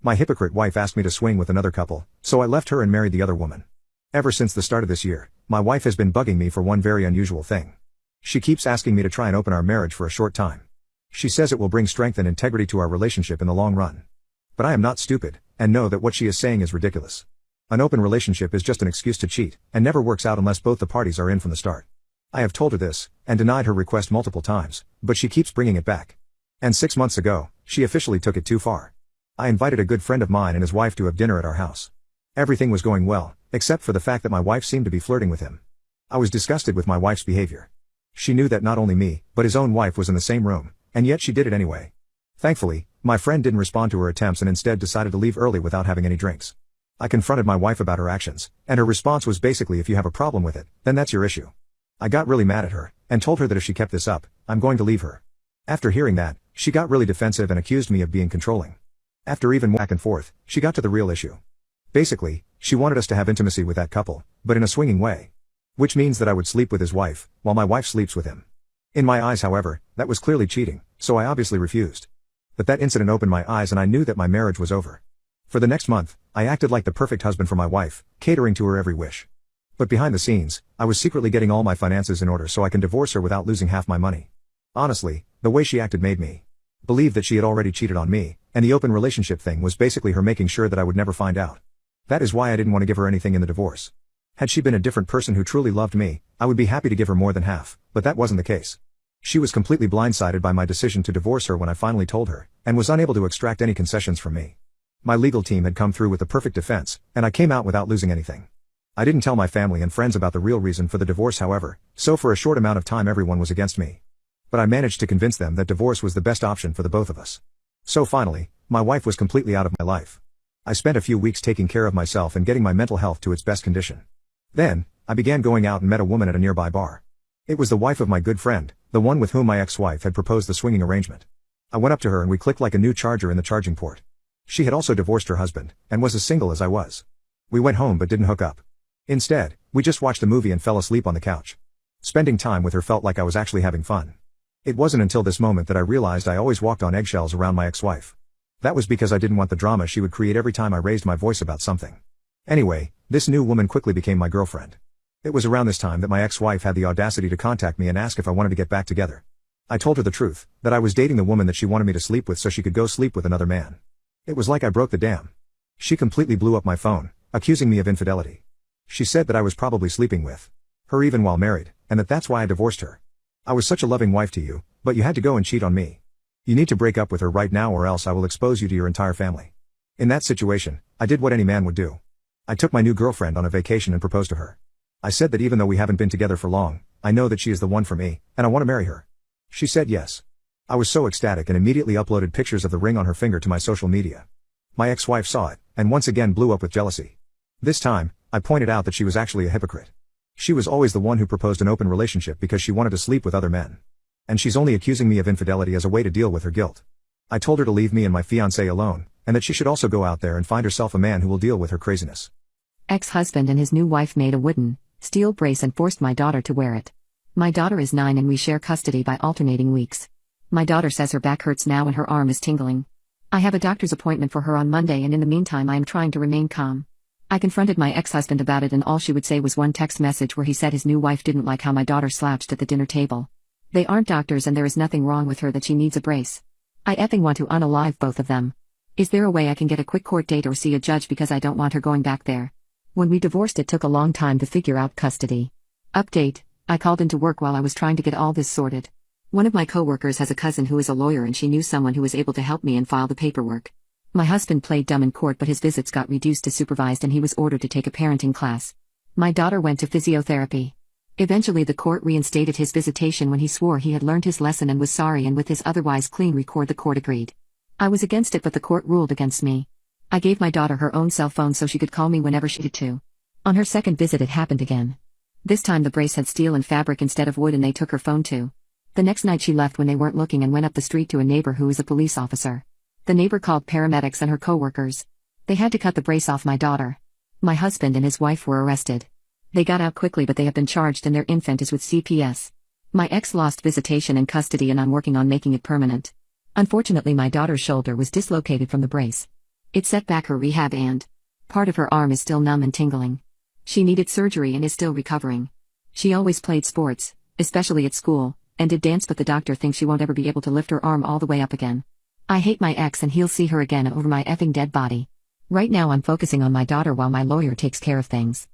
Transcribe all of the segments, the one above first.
My hypocrite wife asked me to swing with another couple, so I left her and married the other woman. Ever since the start of this year, my wife has been bugging me for one very unusual thing. She keeps asking me to try and open our marriage for a short time. She says it will bring strength and integrity to our relationship in the long run. But I am not stupid, and know that what she is saying is ridiculous. An open relationship is just an excuse to cheat, and never works out unless both the parties are in from the start. I have told her this, and denied her request multiple times, but she keeps bringing it back. And 6 months ago, she officially took it too far. I invited a good friend of mine and his wife to have dinner at our house. Everything was going well, except for the fact that my wife seemed to be flirting with him. I was disgusted with my wife's behavior. She knew that not only me, but his own wife was in the same room, and yet she did it anyway. Thankfully, my friend didn't respond to her attempts and instead decided to leave early without having any drinks. I confronted my wife about her actions, and her response was basically, if you have a problem with it, then that's your issue. I got really mad at her, and told her that if she kept this up, I'm going to leave her. After hearing that, she got really defensive and accused me of being controlling. After even back and forth, she got to the real issue. Basically, she wanted us to have intimacy with that couple, but in a swinging way. Which means that I would sleep with his wife, while my wife sleeps with him. In my eyes, however, that was clearly cheating, so I obviously refused. But that incident opened my eyes and I knew that my marriage was over. For the next month, I acted like the perfect husband for my wife, catering to her every wish. But behind the scenes, I was secretly getting all my finances in order so I can divorce her without losing half my money. Honestly, the way she acted made me believe that she had already cheated on me, and the open relationship thing was basically her making sure that I would never find out. That is why I didn't want to give her anything in the divorce. Had she been a different person who truly loved me, I would be happy to give her more than half, but that wasn't the case. She was completely blindsided by my decision to divorce her when I finally told her, and was unable to extract any concessions from me. My legal team had come through with the perfect defense, and I came out without losing anything. I didn't tell my family and friends about the real reason for the divorce, however, so for a short amount of time everyone was against me. But I managed to convince them that divorce was the best option for the both of us. So finally, my wife was completely out of my life. I spent a few weeks taking care of myself and getting my mental health to its best condition. Then, I began going out and met a woman at a nearby bar. It was the wife of my good friend, the one with whom my ex-wife had proposed the swinging arrangement. I went up to her and we clicked like a new charger in the charging port. She had also divorced her husband, and was as single as I was. We went home but didn't hook up. Instead, we just watched a movie and fell asleep on the couch. Spending time with her felt like I was actually having fun. It wasn't until this moment that I realized I always walked on eggshells around my ex-wife. That was because I didn't want the drama she would create every time I raised my voice about something. Anyway, this new woman quickly became my girlfriend. It was around this time that my ex-wife had the audacity to contact me and ask if I wanted to get back together. I told her the truth, that I was dating the woman that she wanted me to sleep with so she could go sleep with another man. It was like I broke the dam. She completely blew up my phone, accusing me of infidelity. She said that I was probably sleeping with her even while married, and that's why I divorced her. I was such a loving wife to you, but you had to go and cheat on me. You need to break up with her right now or else I will expose you to your entire family. In that situation, I did what any man would do. I took my new girlfriend on a vacation and proposed to her. I said that even though we haven't been together for long, I know that she is the one for me, and I want to marry her. She said yes. I was so ecstatic and immediately uploaded pictures of the ring on her finger to my social media. My ex-wife saw it, and once again blew up with jealousy. This time, I pointed out that she was actually a hypocrite. She was always the one who proposed an open relationship because she wanted to sleep with other men. And she's only accusing me of infidelity as a way to deal with her guilt. I told her to leave me and my fiancé alone, and that she should also go out there and find herself a man who will deal with her craziness. Ex-husband and his new wife made a wooden, steel brace and forced my daughter to wear it. My daughter is 9 and we share custody by alternating weeks. My daughter says her back hurts now and her arm is tingling. I have a doctor's appointment for her on Monday and in the meantime I am trying to remain calm. I confronted my ex-husband about it and all she would say was one text message where he said his new wife didn't like how my daughter slouched at the dinner table. They aren't doctors and there is nothing wrong with her that she needs a brace. I effing want to unalive both of them. Is there a way I can get a quick court date or see a judge because I don't want her going back there? When we divorced it took a long time to figure out custody. Update, I called into work while I was trying to get all this sorted. One of my coworkers has a cousin who is a lawyer and she knew someone who was able to help me and file the paperwork. My husband played dumb in court but his visits got reduced to supervised and he was ordered to take a parenting class. My daughter went to physiotherapy. Eventually the court reinstated his visitation when he swore he had learned his lesson and was sorry, and with his otherwise clean record the court agreed. I was against it but the court ruled against me. I gave my daughter her own cell phone so she could call me whenever she needed to. On her second visit it happened again. This time the brace had steel and fabric instead of wood and they took her phone too. The next night she left when they weren't looking and went up the street to a neighbor who is a police officer. The neighbor called paramedics and her co-workers. They had to cut the brace off my daughter. My husband and his wife were arrested. They got out quickly but they have been charged and their infant is with CPS. My ex lost visitation and custody and I'm working on making it permanent. Unfortunately my daughter's shoulder was dislocated from the brace. It set back her rehab and part of her arm is still numb and tingling. She needed surgery and is still recovering. She always played sports, especially at school, and did dance, but the doctor thinks she won't ever be able to lift her arm all the way up again. I hate my ex and he'll see her again over my effing dead body. Right now I'm focusing on my daughter while my lawyer takes care of things.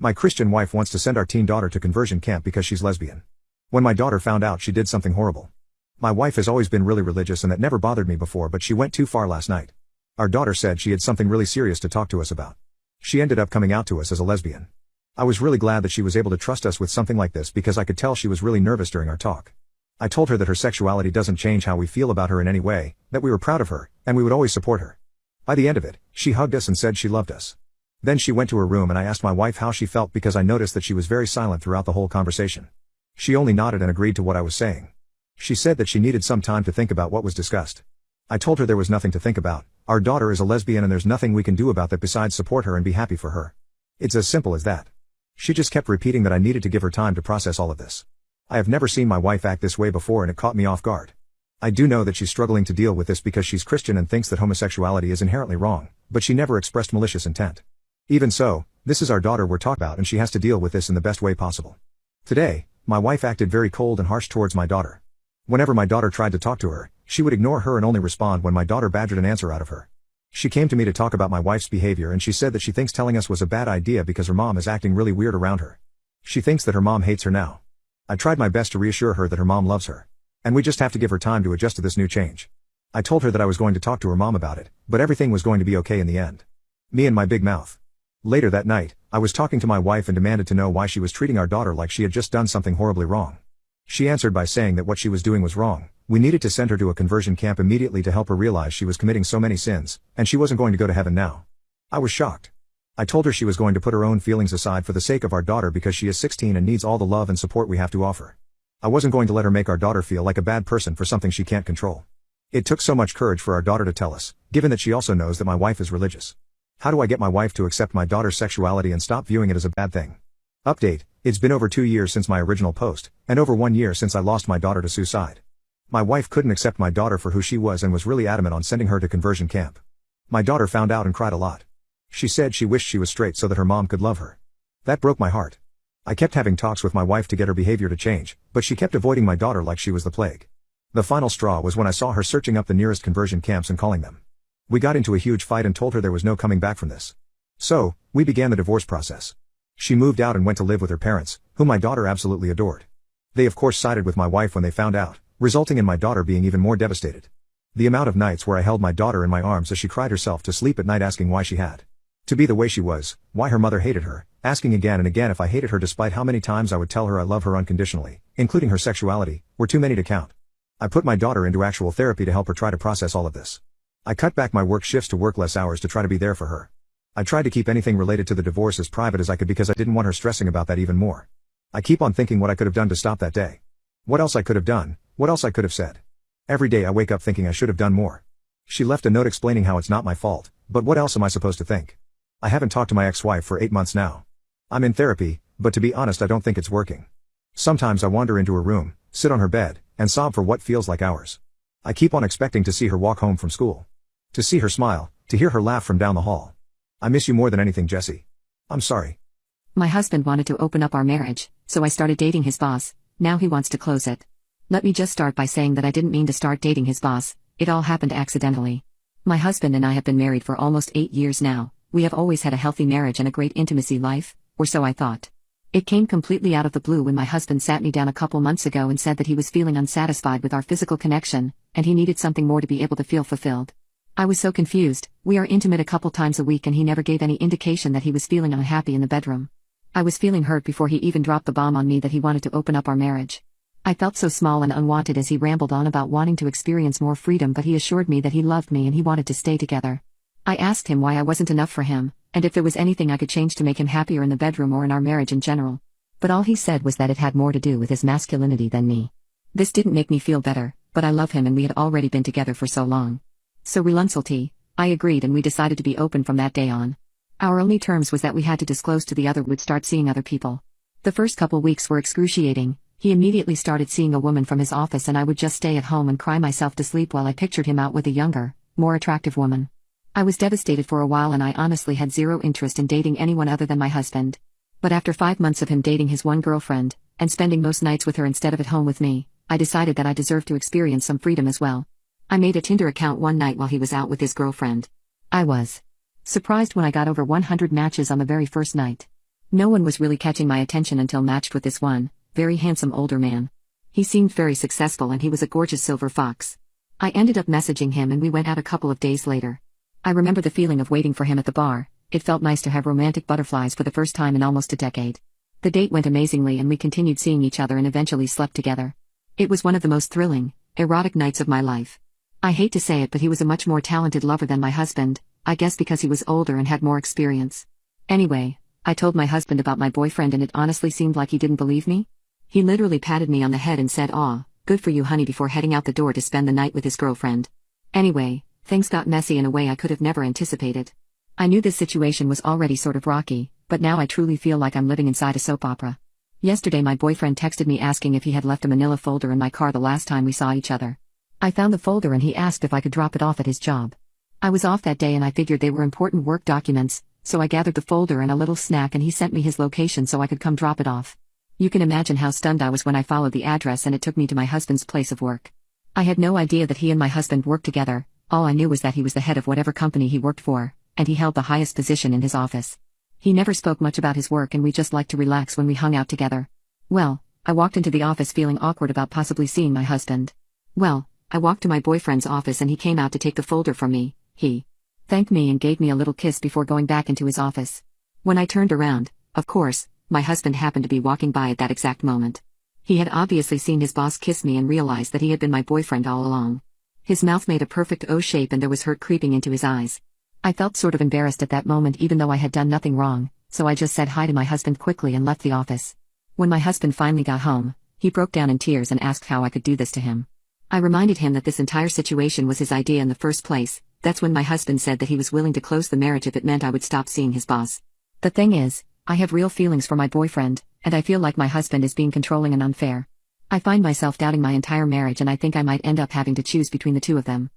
My Christian wife wants to send our teen daughter to conversion camp because she's lesbian. When my daughter found out, she did something horrible. My wife has always been really religious and that never bothered me before, but she went too far last night. Our daughter said she had something really serious to talk to us about. She ended up coming out to us as a lesbian. I was really glad that she was able to trust us with something like this because I could tell she was really nervous during our talk. I told her that her sexuality doesn't change how we feel about her in any way, that we were proud of her, and we would always support her. By the end of it, she hugged us and said she loved us. Then she went to her room and I asked my wife how she felt because I noticed that she was very silent throughout the whole conversation. She only nodded and agreed to what I was saying. She said that she needed some time to think about what was discussed. I told her there was nothing to think about. Our daughter is a lesbian and there's nothing we can do about that besides support her and be happy for her. It's as simple as that. She just kept repeating that I needed to give her time to process all of this. I have never seen my wife act this way before and it caught me off guard. I do know that she's struggling to deal with this because she's Christian and thinks that homosexuality is inherently wrong, but she never expressed malicious intent. Even so, this is our daughter we're talking about and she has to deal with this in the best way possible. Today, my wife acted very cold and harsh towards my daughter. Whenever my daughter tried to talk to her, she would ignore her and only respond when my daughter badgered an answer out of her. She came to me to talk about my wife's behavior and she said that she thinks telling us was a bad idea because her mom is acting really weird around her. She thinks that her mom hates her now. I tried my best to reassure her that her mom loves her. And we just have to give her time to adjust to this new change. I told her that I was going to talk to her mom about it, but everything was going to be okay in the end. Me and my big mouth. Later that night, I was talking to my wife and demanded to know why she was treating our daughter like she had just done something horribly wrong. She answered by saying that what she was doing was wrong. We needed to send her to a conversion camp immediately to help her realize she was committing so many sins, and she wasn't going to go to heaven now. I was shocked. I told her she was going to put her own feelings aside for the sake of our daughter because she is 16 and needs all the love and support we have to offer. I wasn't going to let her make our daughter feel like a bad person for something she can't control. It took so much courage for our daughter to tell us, given that she also knows that my wife is religious. How do I get my wife to accept my daughter's sexuality and stop viewing it as a bad thing? Update: it's been over 2 years since my original post, and over 1 year since I lost my daughter to suicide. My wife couldn't accept my daughter for who she was and was really adamant on sending her to conversion camp. My daughter found out and cried a lot. She said she wished she was straight so that her mom could love her. That broke my heart. I kept having talks with my wife to get her behavior to change, but she kept avoiding my daughter like she was the plague. The final straw was when I saw her searching up the nearest conversion camps and calling them. We got into a huge fight and told her there was no coming back from this. So, we began the divorce process. She moved out and went to live with her parents, whom my daughter absolutely adored. They of course sided with my wife when they found out, resulting in my daughter being even more devastated. The amount of nights where I held my daughter in my arms as she cried herself to sleep at night asking why she had to be the way she was, why her mother hated her, asking again and again if I hated her despite how many times I would tell her I love her unconditionally, including her sexuality, were too many to count. I put my daughter into actual therapy to help her try to process all of this. I cut back my work shifts to work less hours to try to be there for her. I tried to keep anything related to the divorce as private as I could because I didn't want her stressing about that even more. I keep on thinking what I could have done to stop that day. What else I could have done, what else I could have said. Every day I wake up thinking I should have done more. She left a note explaining how it's not my fault, but what else am I supposed to think? I haven't talked to my ex-wife for 8 months now. I'm in therapy, but to be honest I don't think it's working. Sometimes I wander into her room, sit on her bed, and sob for what feels like hours. I keep on expecting to see her walk home from school. To see her smile, to hear her laugh from down the hall. I miss you more than anything, Jesse. I'm sorry. My husband wanted to open up our marriage, so I started dating his boss. Now he wants to close it. Let me just start by saying that I didn't mean to start dating his boss, it all happened accidentally. My husband and I have been married for almost 8 years now. We have always had a healthy marriage and a great intimacy life, or so I thought. It came completely out of the blue when my husband sat me down a couple months ago and said that he was feeling unsatisfied with our physical connection, and he needed something more to be able to feel fulfilled. I was so confused. We are intimate a couple times a week and he never gave any indication that he was feeling unhappy in the bedroom. I was feeling hurt before he even dropped the bomb on me that he wanted to open up our marriage. I felt so small and unwanted as he rambled on about wanting to experience more freedom, but he assured me that he loved me and he wanted to stay together. I asked him why I wasn't enough for him, and if there was anything I could change to make him happier in the bedroom or in our marriage in general. But all he said was that it had more to do with his masculinity than me. This didn't make me feel better, but I love him and we had already been together for so long. So reluctantly, I agreed and we decided to be open from that day on. Our only terms was that we had to disclose to the other we'd start seeing other people. The first couple weeks were excruciating. He immediately started seeing a woman from his office and I would just stay at home and cry myself to sleep while I pictured him out with a younger, more attractive woman. I was devastated for a while and I honestly had zero interest in dating anyone other than my husband. But after 5 months of him dating his one girlfriend, and spending most nights with her instead of at home with me, I decided that I deserved to experience some freedom as well. I made a Tinder account one night while he was out with his girlfriend. I was surprised when I got over 100 matches on the very first night. No one was really catching my attention until matched with this one, very handsome older man. He seemed very successful and he was a gorgeous silver fox. I ended up messaging him and we went out a couple of days later. I remember the feeling of waiting for him at the bar. It felt nice to have romantic butterflies for the first time in almost a decade. The date went amazingly and we continued seeing each other and eventually slept together. It was one of the most thrilling, erotic nights of my life. I hate to say it, but he was a much more talented lover than my husband, I guess because he was older and had more experience. Anyway, I told my husband about my boyfriend and it honestly seemed like he didn't believe me. He literally patted me on the head and said, "Aw, good for you honey," before heading out the door to spend the night with his girlfriend. Anyway, things got messy in a way I could have never anticipated. I knew this situation was already sort of rocky, but now I truly feel like I'm living inside a soap opera. Yesterday my boyfriend texted me asking if he had left a manila folder in my car the last time we saw each other. I found the folder and he asked if I could drop it off at his job. I was off that day and I figured they were important work documents, so I gathered the folder and a little snack and he sent me his location so I could come drop it off. You can imagine how stunned I was when I followed the address and it took me to my husband's place of work. I had no idea that he and my husband worked together. All I knew was that he was the head of whatever company he worked for, and he held the highest position in his office. He never spoke much about his work and we just liked to relax when we hung out together. Well, I walked into the office feeling awkward about possibly seeing my husband. I walked to my boyfriend's office and he came out to take the folder from me. He thanked me and gave me a little kiss before going back into his office. When I turned around, of course, my husband happened to be walking by at that exact moment. He had obviously seen his boss kiss me and realized that he had been my boyfriend all along. His mouth made a perfect O shape and there was hurt creeping into his eyes. I felt sort of embarrassed at that moment even though I had done nothing wrong, so I just said hi to my husband quickly and left the office. When my husband finally got home, he broke down in tears and asked how I could do this to him. I reminded him that this entire situation was his idea in the first place. That's when my husband said that he was willing to close the marriage if it meant I would stop seeing his boss. The thing is, I have real feelings for my boyfriend, and I feel like my husband is being controlling and unfair. I find myself doubting my entire marriage and I think I might end up having to choose between the two of them.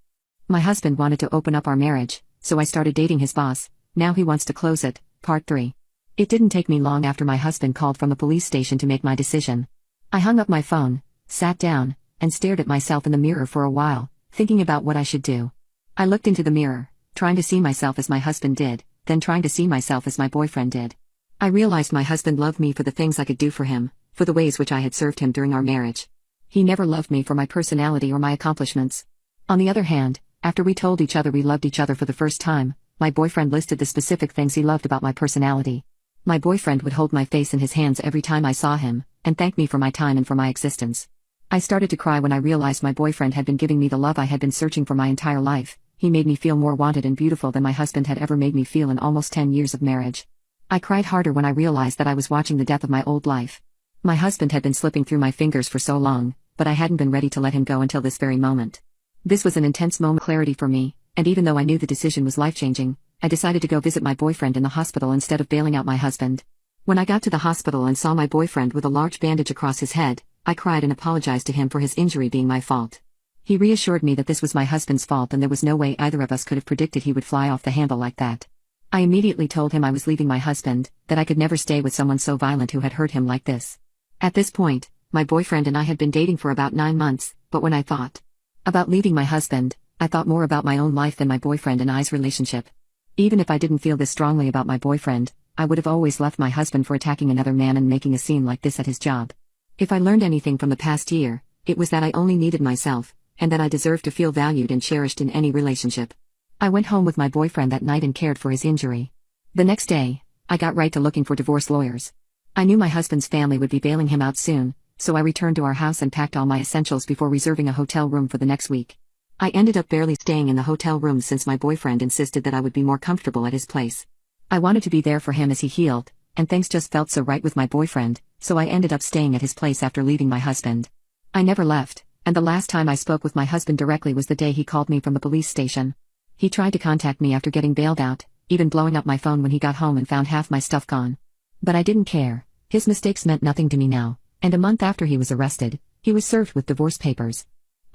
My husband wanted to open up our marriage, so I started dating his boss. Now he wants to close it. Part 3. It didn't take me long after my husband called from the police station to make my decision. I hung up my phone, sat down, and stared at myself in the mirror for a while, thinking about what I should do. I looked into the mirror, trying to see myself as my husband did, then trying to see myself as my boyfriend did. I realized my husband loved me for the things I could do for him, for the ways which I had served him during our marriage. He never loved me for my personality or my accomplishments. On the other hand, after we told each other we loved each other for the first time, my boyfriend listed the specific things he loved about my personality. My boyfriend would hold my face in his hands every time I saw him, and thank me for my time and for my existence. I started to cry when I realized my boyfriend had been giving me the love I had been searching for my entire life. He made me feel more wanted and beautiful than my husband had ever made me feel in almost 10 years of marriage. I cried harder when I realized that I was watching the death of my old life. My husband had been slipping through my fingers for so long, but I hadn't been ready to let him go until this very moment. This was an intense moment of clarity for me, and even though I knew the decision was life-changing, I decided to go visit my boyfriend in the hospital instead of bailing out my husband. When I got to the hospital and saw my boyfriend with a large bandage across his head, I cried and apologized to him for his injury being my fault. He reassured me that this was my husband's fault and there was no way either of us could have predicted he would fly off the handle like that. I immediately told him I was leaving my husband, that I could never stay with someone so violent who had hurt him like this. At this point, my boyfriend and I had been dating for about 9 months, but when I thought about leaving my husband, I thought more about my own life than my boyfriend and I's relationship. Even if I didn't feel this strongly about my boyfriend, I would have always left my husband for attacking another man and making a scene like this at his job. If I learned anything from the past year, it was that I only needed myself, and that I deserved to feel valued and cherished in any relationship. I went home with my boyfriend that night and cared for his injury. The next day, I got right to looking for divorce lawyers. I knew my husband's family would be bailing him out soon, so I returned to our house and packed all my essentials before reserving a hotel room for the next week. I ended up barely staying in the hotel room since my boyfriend insisted that I would be more comfortable at his place. I wanted to be there for him as he healed, and things just felt so right with my boyfriend, so I ended up staying at his place after leaving my husband. I never left, and the last time I spoke with my husband directly was the day he called me from the police station. He tried to contact me after getting bailed out, even blowing up my phone when he got home and found half my stuff gone. But I didn't care. His mistakes meant nothing to me now, and a month after he was arrested, he was served with divorce papers.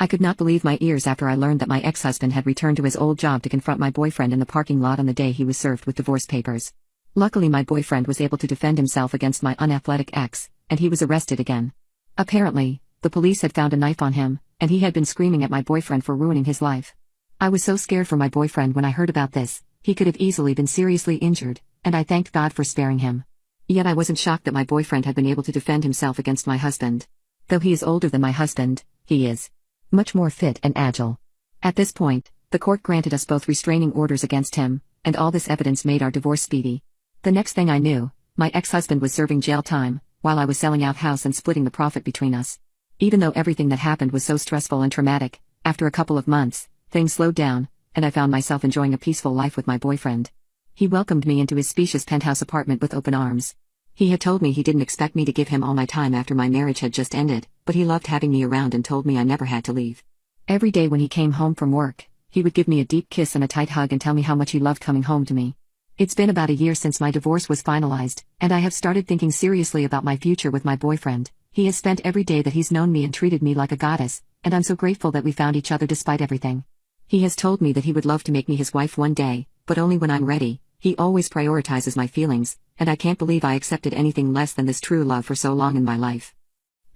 I could not believe my ears after I learned that my ex-husband had returned to his old job to confront my boyfriend in the parking lot on the day he was served with divorce papers. Luckily my boyfriend was able to defend himself against my unathletic ex, and he was arrested again. Apparently, the police had found a knife on him, and he had been screaming at my boyfriend for ruining his life. I was so scared for my boyfriend when I heard about this. He could have easily been seriously injured, and I thanked God for sparing him. Yet I wasn't shocked that my boyfriend had been able to defend himself against my husband. Though he is older than my husband, he is much more fit and agile. At this point, the court granted us both restraining orders against him, and all this evidence made our divorce speedy. The next thing I knew, my ex-husband was serving jail time, while I was selling out house and splitting the profit between us. Even though everything that happened was so stressful and traumatic, after a couple of months, things slowed down, and I found myself enjoying a peaceful life with my boyfriend. He welcomed me into his spacious penthouse apartment with open arms. He had told me he didn't expect me to give him all my time after my marriage had just ended, but he loved having me around and told me I never had to leave. Every day when he came home from work, he would give me a deep kiss and a tight hug and tell me how much he loved coming home to me. It's been about a year since my divorce was finalized, and I have started thinking seriously about my future with my boyfriend. He has spent every day that he's known me and treated me like a goddess, and I'm so grateful that we found each other despite everything. He has told me that he would love to make me his wife one day, but only when I'm ready. He always prioritizes my feelings, and I can't believe I accepted anything less than this true love for so long in my life.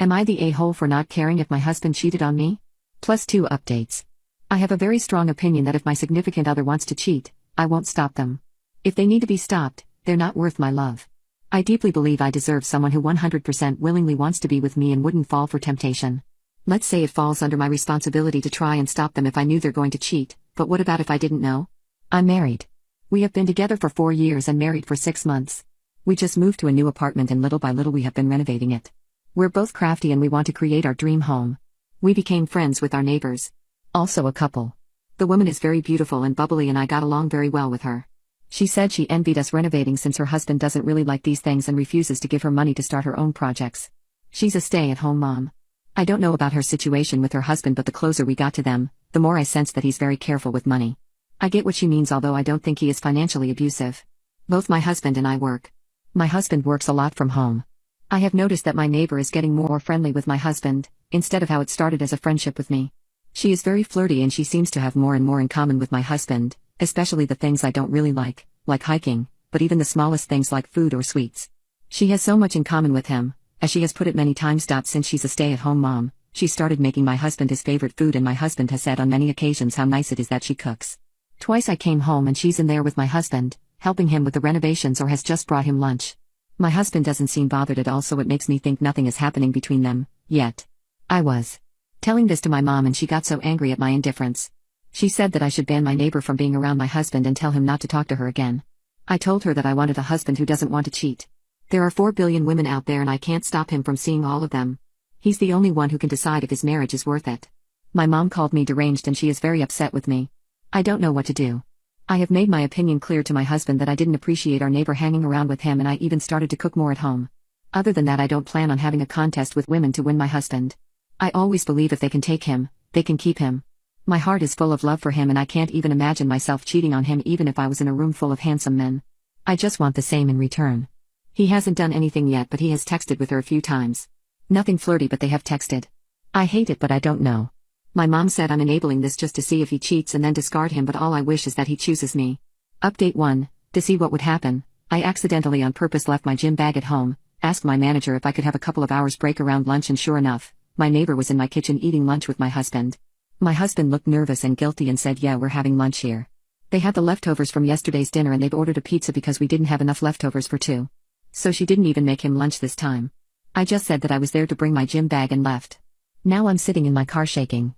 Am I the a-hole for not caring if my husband cheated on me? +2 updates. I have a very strong opinion that if my significant other wants to cheat, I won't stop them. If they need to be stopped, they're not worth my love. I deeply believe I deserve someone who 100% willingly wants to be with me and wouldn't fall for temptation. Let's say it falls under my responsibility to try and stop them if I knew they're going to cheat, but what about if I didn't know? I'm married. We have been together for 4 years and married for 6 months. We just moved to a new apartment and little by little we have been renovating it. We're both crafty and we want to create our dream home. We became friends with our neighbors. Also a couple. The woman is very beautiful and bubbly and I got along very well with her. She said she envied us renovating since her husband doesn't really like these things and refuses to give her money to start her own projects. She's a stay-at-home mom. I don't know about her situation with her husband, but the closer we got to them, the more I sensed that he's very careful with money. I get what she means, although I don't think he is financially abusive. Both my husband and I work. My husband works a lot from home. I have noticed that my neighbor is getting more friendly with my husband, instead of how it started as a friendship with me. She is very flirty and she seems to have more and more in common with my husband, especially the things I don't really like hiking, but even the smallest things like food or sweets. She has so much in common with him, as she has put it many times. Since she's a stay-at-home mom, she started making my husband his favorite food, and my husband has said on many occasions how nice it is that she cooks. Twice I came home and she's in there with my husband, helping him with the renovations or has just brought him lunch. My husband doesn't seem bothered at all, so it makes me think nothing is happening between them, yet. I was telling this to my mom and she got so angry at my indifference. She said that I should ban my neighbor from being around my husband and tell him not to talk to her again. I told her that I wanted a husband who doesn't want to cheat. There are 4 billion women out there and I can't stop him from seeing all of them. He's the only one who can decide if his marriage is worth it. My mom called me deranged and she is very upset with me. I don't know what to do. I have made my opinion clear to my husband that I didn't appreciate our neighbor hanging around with him, and I even started to cook more at home. Other than that, I don't plan on having a contest with women to win my husband. I always believe if they can take him, they can keep him. My heart is full of love for him and I can't even imagine myself cheating on him even if I was in a room full of handsome men. I just want the same in return. He hasn't done anything yet, but he has texted with her a few times. Nothing flirty, but they have texted. I hate it, but I don't know. My mom said I'm enabling this just to see if he cheats and then discard him, but all I wish is that he chooses me. Update 1. To see what would happen, I accidentally on purpose left my gym bag at home, asked my manager if I could have a couple of hours break around lunch, and sure enough, my neighbor was in my kitchen eating lunch with my husband. My husband looked nervous and guilty and said, "Yeah, we're having lunch here." They had the leftovers from yesterday's dinner and they've ordered a pizza because we didn't have enough leftovers for 2. So she didn't even make him lunch this time. I just said that I was there to bring my gym bag and left. Now I'm sitting in my car shaking.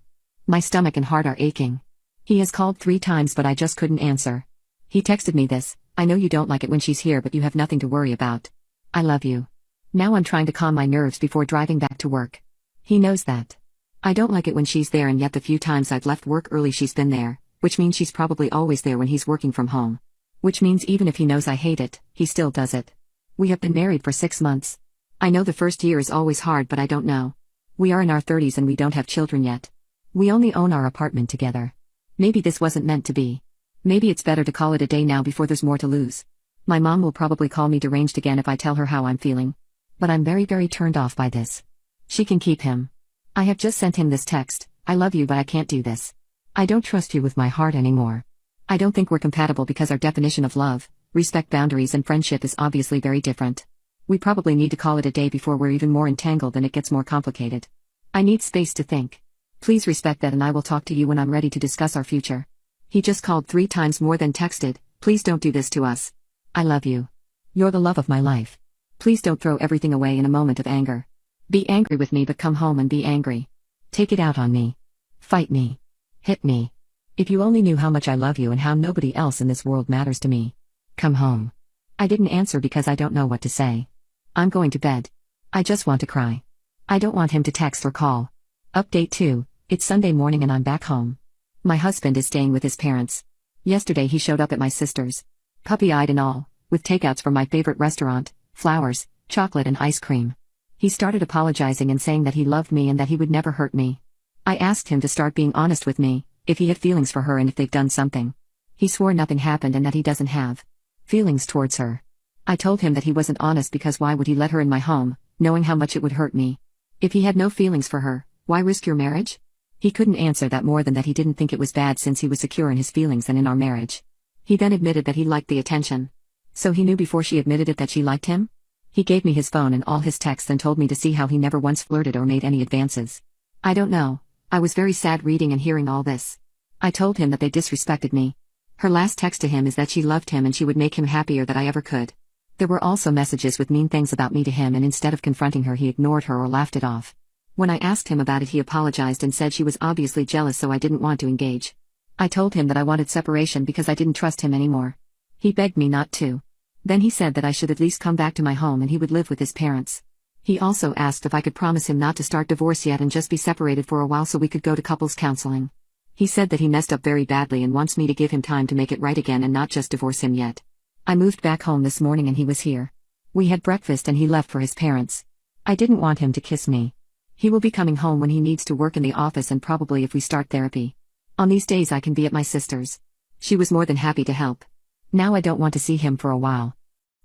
My stomach and heart are aching. He has called 3 times but I just couldn't answer. He texted me this: "I know you don't like it when she's here, but you have nothing to worry about. I love you." Now I'm trying to calm my nerves before driving back to work. He knows that. I don't like it when she's there, and yet the few times I've left work early she's been there, which means she's probably always there when he's working from home. Which means even if he knows I hate it, he still does it. We have been married for 6 months. I know the first year is always hard, but I don't know. We are in our 30s and we don't have children yet. We only own our apartment together. Maybe this wasn't meant to be. Maybe it's better to call it a day now before there's more to lose. My mom will probably call me deranged again if I tell her how I'm feeling. But I'm very turned off by this. She can keep him. I have just sent him this text: I love you, but I can't do this. I don't trust you with my heart anymore. I don't think we're compatible because our definition of love, respect, boundaries, and friendship is obviously very different. We probably need to call it a day before we're even more entangled and it gets more complicated. I need space to think. Please respect that, and I will talk to you when I'm ready to discuss our future. He just called 3 times more than texted. Please don't do this to us. I love you. You're the love of my life. Please don't throw everything away in a moment of anger. Be angry with me, but come home and be angry. Take it out on me. Fight me. Hit me. If you only knew how much I love you and how nobody else in this world matters to me. Come home. I didn't answer because I don't know what to say. I'm going to bed. I just want to cry. I don't want him to text or call. Update 2, it's Sunday morning and I'm back home. My husband is staying with his parents. Yesterday he showed up at my sister's. Puppy-eyed and all, with takeouts from my favorite restaurant, flowers, chocolate and ice cream. He started apologizing and saying that he loved me and that he would never hurt me. I asked him to start being honest with me, if he had feelings for her and if they've done something. He swore nothing happened and that he doesn't have feelings towards her. I told him that he wasn't honest because why would he let her in my home, knowing how much it would hurt me? If he had no feelings for her, why risk your marriage? He couldn't answer that more than that he didn't think it was bad since he was secure in his feelings and in our marriage. He then admitted that he liked the attention. So he knew before she admitted it that she liked him? He gave me his phone and all his texts and told me to see how he never once flirted or made any advances. I don't know. I was very sad reading and hearing all this. I told him that they disrespected me. Her last text to him is that she loved him and she would make him happier than I ever could. There were also messages with mean things about me to him, and instead of confronting her he ignored her or laughed it off. When I asked him about it he apologized and said she was obviously jealous, so I didn't want to engage. I told him that I wanted separation because I didn't trust him anymore. He begged me not to. Then he said that I should at least come back to my home and he would live with his parents. He also asked if I could promise him not to start divorce yet and just be separated for a while so we could go to couples counseling. He said that he messed up very badly and wants me to give him time to make it right again and not just divorce him yet. I moved back home this morning and he was here. We had breakfast and he left for his parents. I didn't want him to kiss me. He will be coming home when he needs to work in the office and probably if we start therapy. On these days I can be at my sister's. She was more than happy to help. Now I don't want to see him for a while.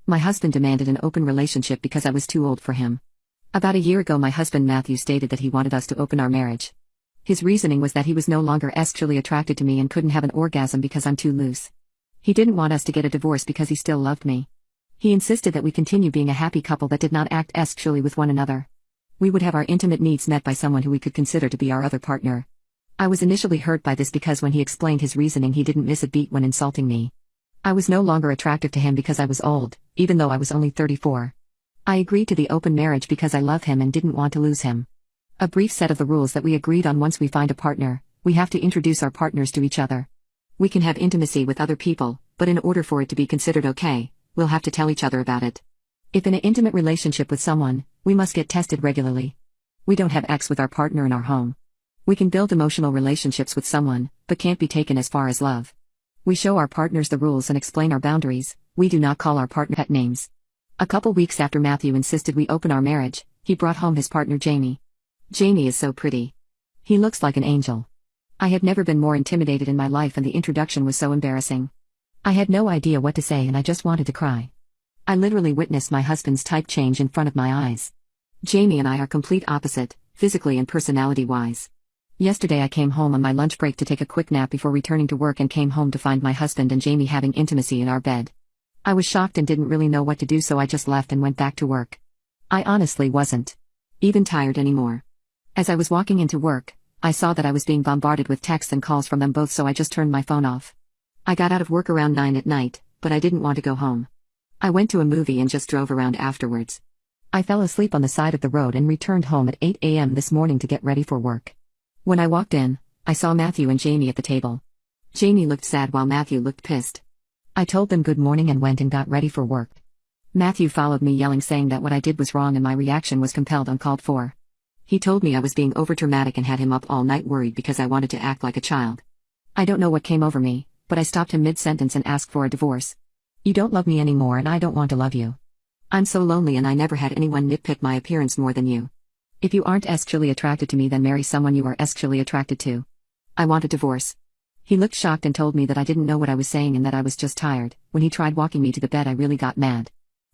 My husband demanded an open relationship because I was too old for him. About a year ago my husband Matthew stated that he wanted us to open our marriage. His reasoning was that he was no longer sexually attracted to me and couldn't have an orgasm because I'm too loose. He didn't want us to get a divorce because he still loved me. He insisted that we continue being a happy couple that did not act sexually with one another. We would have our intimate needs met by someone who we could consider to be our other partner. I was initially hurt by this because when he explained his reasoning he didn't miss a beat when insulting me. I was no longer attractive to him because I was old, even though I was only 34. I agreed to the open marriage because I love him and didn't want to lose him. A brief set of the rules that we agreed on: once we find a partner, we have to introduce our partners to each other. We can have intimacy with other people, but in order for it to be considered okay, we'll have to tell each other about it. If in an intimate relationship with someone, we must get tested regularly. We don't have sex with our partner in our home. We can build emotional relationships with someone, but can't be taken as far as love. We show our partners the rules and explain our boundaries. We do not call our partner pet names. A couple weeks after Matthew insisted we open our marriage, he brought home his partner Jamie. Jamie is so pretty. He looks like an angel. I had never been more intimidated in my life and the introduction was so embarrassing. I had no idea what to say and I just wanted to cry. I literally witnessed my husband's type change in front of my eyes. Jamie and I are complete opposite, physically and personality-wise. Yesterday I came home on my lunch break to take a quick nap before returning to work and came home to find my husband and Jamie having intimacy in our bed. I was shocked and didn't really know what to do, so I just left and went back to work. I honestly wasn't even tired anymore. As I was walking into work, I saw that I was being bombarded with texts and calls from them both, so I just turned my phone off. I got out of work around 9 at night, but I didn't want to go home. I went to a movie and just drove around afterwards. I fell asleep on the side of the road and returned home at 8 a.m. this morning to get ready for work. When I walked in, I saw Matthew and Jamie at the table. Jamie looked sad while Matthew looked pissed. I told them good morning and went and got ready for work. Matthew followed me yelling, saying that what I did was wrong and my reaction was compelled, uncalled for. He told me I was being overdramatic and had him up all night worried because I wanted to act like a child. I don't know what came over me, but I stopped him mid-sentence and asked for a divorce. You don't love me anymore and I don't want to love you. I'm so lonely and I never had anyone nitpick my appearance more than you. If you aren't sexually attracted to me, then marry someone you are sexually attracted to. I want a divorce. He looked shocked and told me that I didn't know what I was saying and that I was just tired. When he tried walking me to the bed I really got mad.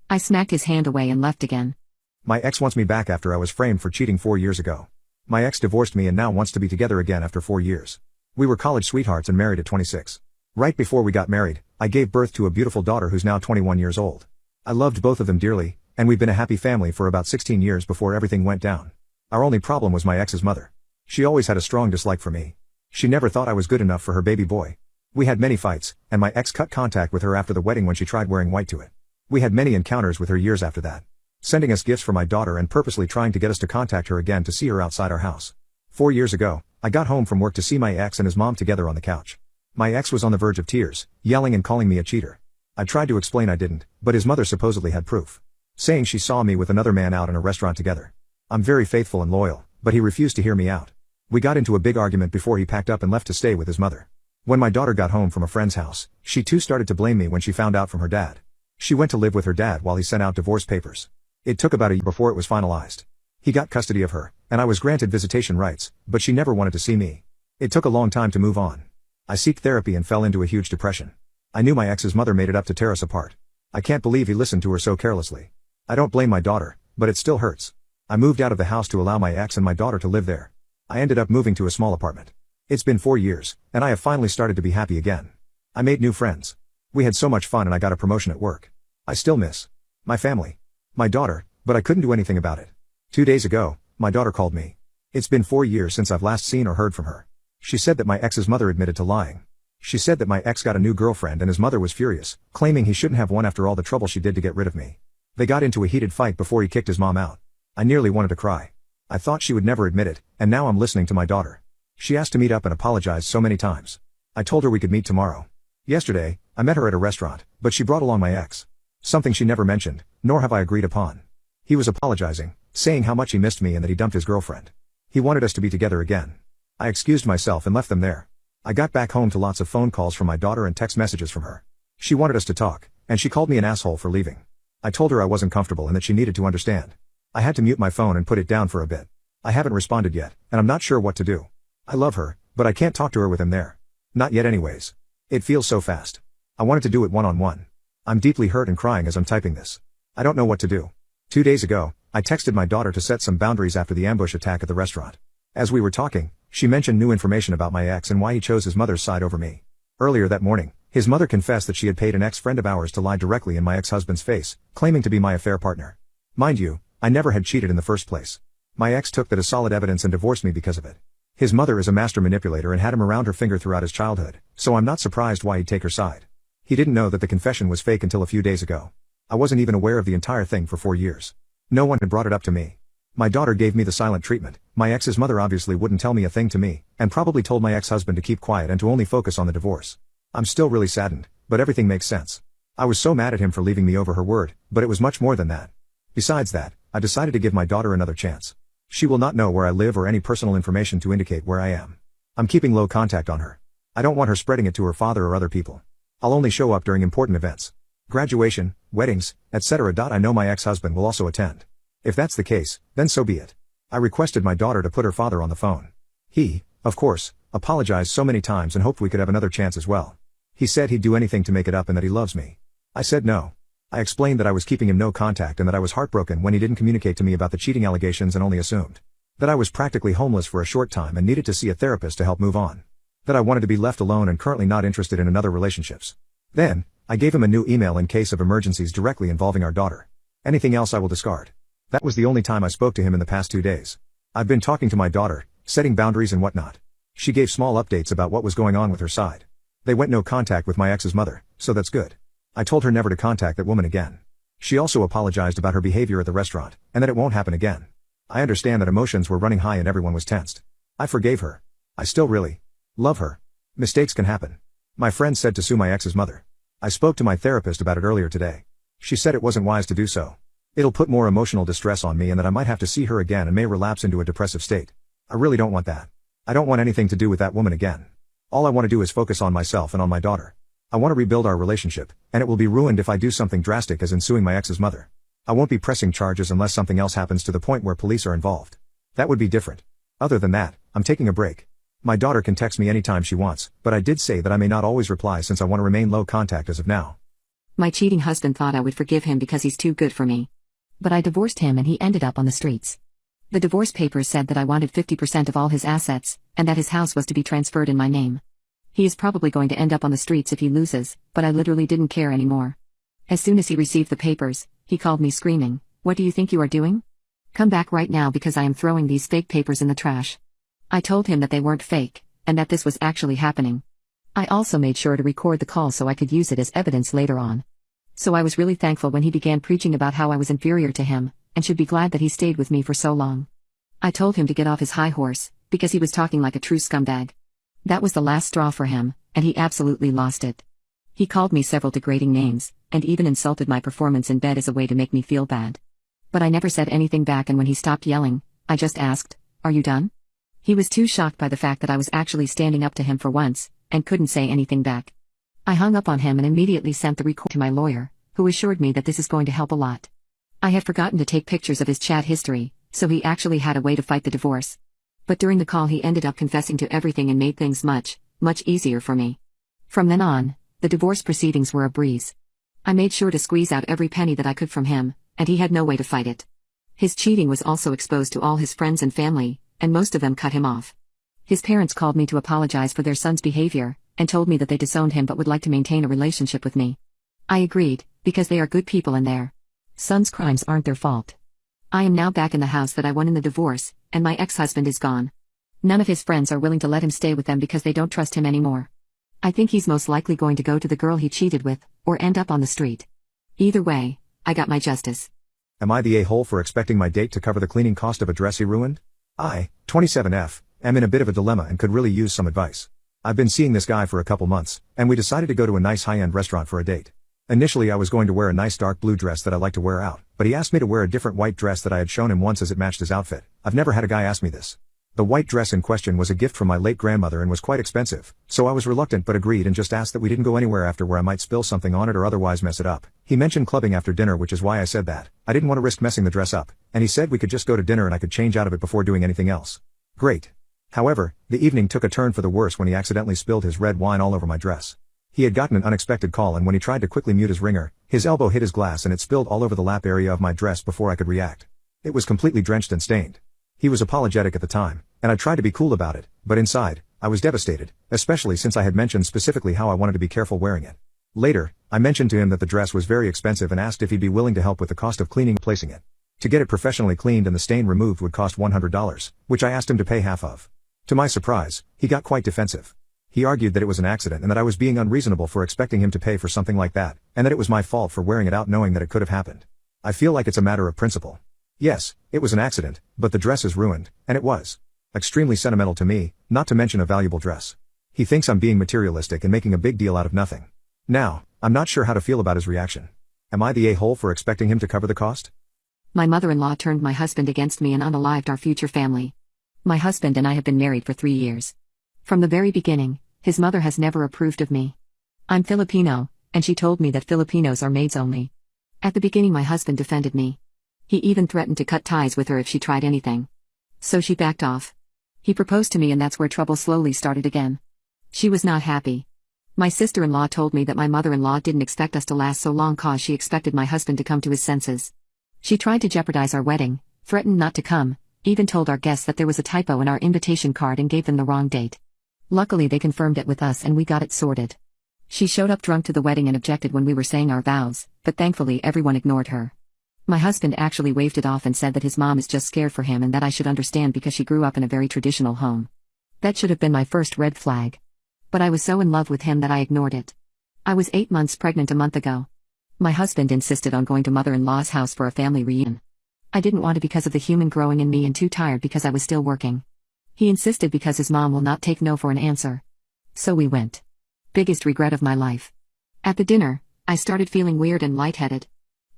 I smacked his hand away and left again. My ex wants me back after I was framed for cheating 4 years ago. My ex divorced me and now wants to be together again after 4 years. We were college sweethearts and married at 26. Right before we got married, I gave birth to a beautiful daughter who's now 21 years old. I loved both of them dearly, and we've been a happy family for about 16 years before everything went down. Our only problem was my ex's mother. She always had a strong dislike for me. She never thought I was good enough for her baby boy. We had many fights, and my ex cut contact with her after the wedding when she tried wearing white to it. We had many encounters with her years after that, sending us gifts for my daughter and purposely trying to get us to contact her again to see her outside our house. 4 years ago, I got home from work to see my ex and his mom together on the couch. My ex was on the verge of tears, yelling and calling me a cheater. I tried to explain I didn't, but his mother supposedly had proof, saying she saw me with another man out in a restaurant together. I'm very faithful and loyal, but he refused to hear me out. We got into a big argument before he packed up and left to stay with his mother. When my daughter got home from a friend's house, she too started to blame me when she found out from her dad. She went to live with her dad while he sent out divorce papers. It took about a year before it was finalized. He got custody of her, and I was granted visitation rights, but she never wanted to see me. It took a long time to move on. I sought therapy and fell into a huge depression. I knew my ex's mother made it up to tear us apart. I can't believe he listened to her so carelessly. I don't blame my daughter, but it still hurts. I moved out of the house to allow my ex and my daughter to live there. I ended up moving to a small apartment. It's been 4 years, and I have finally started to be happy again. I made new friends. We had so much fun and I got a promotion at work. I still miss my family, my daughter, but I couldn't do anything about it. 2 days ago, my daughter called me. It's been 4 years since I've last seen or heard from her. She said that my ex's mother admitted to lying. She said that my ex got a new girlfriend and his mother was furious, claiming he shouldn't have one after all the trouble she did to get rid of me. They got into a heated fight before he kicked his mom out. I nearly wanted to cry. I thought she would never admit it, and now I'm listening to my daughter. She asked to meet up and apologized so many times. I told her we could meet tomorrow. Yesterday, I met her at a restaurant, but she brought along my ex. Something she never mentioned, nor have I agreed upon. He was apologizing, saying how much he missed me and that he dumped his girlfriend. He wanted us to be together again. I excused myself and left them there. I got back home to lots of phone calls from my daughter and text messages from her. She wanted us to talk, and she called me an asshole for leaving. I told her I wasn't comfortable and that she needed to understand. I had to mute my phone and put it down for a bit. I haven't responded yet, and I'm not sure what to do. I love her, but I can't talk to her with him there. Not yet anyways. It feels so fast. I wanted to do it one-on-one. I'm deeply hurt and crying as I'm typing this. I don't know what to do. 2 days ago, I texted my daughter to set some boundaries after the ambush attack at the restaurant. As we were talking, she mentioned new information about my ex and why he chose his mother's side over me. Earlier that morning, his mother confessed that she had paid an ex-friend of ours to lie directly in my ex-husband's face, claiming to be my affair partner. Mind you, I never had cheated in the first place. My ex took that as solid evidence and divorced me because of it. His mother is a master manipulator and had him around her finger throughout his childhood, so I'm not surprised why he'd take her side. He didn't know that the confession was fake until a few days ago. I wasn't even aware of the entire thing for 4 years. No one had brought it up to me. My daughter gave me the silent treatment. My ex's mother obviously wouldn't tell me a thing to me, and probably told my ex-husband to keep quiet and to only focus on the divorce. I'm still really saddened, but everything makes sense. I was so mad at him for leaving me over her word, but it was much more than that. Besides that, I decided to give my daughter another chance. She will not know where I live or any personal information to indicate where I am. I'm keeping low contact on her. I don't want her spreading it to her father or other people. I'll only show up during important events. Graduation, weddings, etc. I know my ex-husband will also attend. If that's the case, then so be it. I requested my daughter to put her father on the phone. He, of course, apologized so many times and hoped we could have another chance as well. He said he'd do anything to make it up and that he loves me. I said no. I explained that I was keeping him no contact and that I was heartbroken when he didn't communicate to me about the cheating allegations and only assumed that I was practically homeless for a short time and needed to see a therapist to help move on. That I wanted to be left alone and currently not interested in another relationships. Then, I gave him a new email in case of emergencies directly involving our daughter. Anything else I will discard. That was the only time I spoke to him in the past 2 days. I've been talking to my daughter, setting boundaries and whatnot. She gave small updates about what was going on with her side. They went no contact with my ex's mother, so that's good. I told her never to contact that woman again. She also apologized about her behavior at the restaurant, and that it won't happen again. I understand that emotions were running high and everyone was tensed. I forgave her. I still really love her. Mistakes can happen. My friend said to sue my ex's mother. I spoke to my therapist about it earlier today. She said it wasn't wise to do so. It'll put more emotional distress on me and that I might have to see her again and may relapse into a depressive state. I really don't want that. I don't want anything to do with that woman again. All I want to do is focus on myself and on my daughter. I want to rebuild our relationship, and it will be ruined if I do something drastic as in suing my ex's mother. I won't be pressing charges unless something else happens to the point where police are involved. That would be different. Other than that, I'm taking a break. My daughter can text me anytime she wants, but I did say that I may not always reply since I want to remain low contact as of now. My cheating husband thought I would forgive him because he's too good for me. But I divorced him and he ended up on the streets. The divorce papers said that I wanted 50% of all his assets, and that his house was to be transferred in my name. He is probably going to end up on the streets if he loses, but I literally didn't care anymore. As soon as he received the papers, he called me screaming, "What do you think you are doing? Come back right now because I am throwing these fake papers in the trash." I told him that they weren't fake, and that this was actually happening. I also made sure to record the call so I could use it as evidence later on. So I was really thankful when he began preaching about how I was inferior to him, and should be glad that he stayed with me for so long. I told him to get off his high horse, because he was talking like a true scumbag. That was the last straw for him, and he absolutely lost it. He called me several degrading names, and even insulted my performance in bed as a way to make me feel bad. But I never said anything back, and when he stopped yelling, I just asked, "Are you done?" He was too shocked by the fact that I was actually standing up to him for once, and couldn't say anything back. I hung up on him and immediately sent the record to my lawyer, who assured me that this is going to help a lot. I had forgotten to take pictures of his chat history, so he actually had a way to fight the divorce. But during the call he ended up confessing to everything and made things much, much easier for me. From then on, the divorce proceedings were a breeze. I made sure to squeeze out every penny that I could from him, and he had no way to fight it. His cheating was also exposed to all his friends and family, and most of them cut him off. His parents called me to apologize for their son's behavior, and told me that they disowned him but would like to maintain a relationship with me. I agreed, because they are good people and their son's crimes aren't their fault. I am now back in the house that I won in the divorce, and my ex-husband is gone. None of his friends are willing to let him stay with them because they don't trust him anymore. I think he's most likely going to go to the girl he cheated with, or end up on the street. Either way, I got my justice. Am I the a-hole for expecting my date to cover the cleaning cost of a dress he ruined? I, 27F, am in a bit of a dilemma and could really use some advice. I've been seeing this guy for a couple months, and we decided to go to a nice high-end restaurant for a date. Initially I was going to wear a nice dark blue dress that I like to wear out, but he asked me to wear a different white dress that I had shown him once as it matched his outfit. I've never had a guy ask me this. The white dress in question was a gift from my late grandmother and was quite expensive, so I was reluctant but agreed and just asked that we didn't go anywhere after where I might spill something on it or otherwise mess it up. He mentioned clubbing after dinner, which is why I said that. I didn't want to risk messing the dress up, and he said we could just go to dinner and I could change out of it before doing anything else. Great. However, the evening took a turn for the worse when he accidentally spilled his red wine all over my dress. He had gotten an unexpected call, and when he tried to quickly mute his ringer, his elbow hit his glass and it spilled all over the lap area of my dress before I could react. It was completely drenched and stained. He was apologetic at the time, and I tried to be cool about it, but inside, I was devastated, especially since I had mentioned specifically how I wanted to be careful wearing it. Later, I mentioned to him that the dress was very expensive and asked if he'd be willing to help with the cost of cleaning and replacing it. To get it professionally cleaned and the stain removed would cost $100, which I asked him to pay half of. To my surprise, he got quite defensive. He argued that it was an accident and that I was being unreasonable for expecting him to pay for something like that, and that it was my fault for wearing it out knowing that it could have happened. I feel like it's a matter of principle. Yes, it was an accident, but the dress is ruined, and it was extremely sentimental to me, not to mention a valuable dress. He thinks I'm being materialistic and making a big deal out of nothing. Now, I'm not sure how to feel about his reaction. Am I the a-hole for expecting him to cover the cost? My mother-in-law turned my husband against me and unalived our future family. My husband and I have been married for 3 years. From the very beginning, his mother has never approved of me. I'm Filipino, and she told me that Filipinos are maids only. At the beginning my husband defended me. He even threatened to cut ties with her if she tried anything. So she backed off. He proposed to me, and that's where trouble slowly started again. She was not happy. My sister-in-law told me that my mother-in-law didn't expect us to last so long cause she expected my husband to come to his senses. She tried to jeopardize our wedding, threatened not to come, even told our guests that there was a typo in our invitation card and gave them the wrong date. Luckily they confirmed it with us and we got it sorted. She showed up drunk to the wedding and objected when we were saying our vows, but thankfully everyone ignored her. My husband actually waved it off and said that his mom is just scared for him and that I should understand because she grew up in a very traditional home. That should have been my first red flag. But I was so in love with him that I ignored it. I was 8 months pregnant a month ago. My husband insisted on going to mother-in-law's house for a family reunion. I didn't want to because of the human growing in me and too tired because I was still working. He insisted because his mom will not take no for an answer. So we went. Biggest regret of my life. At the dinner, I started feeling weird and lightheaded.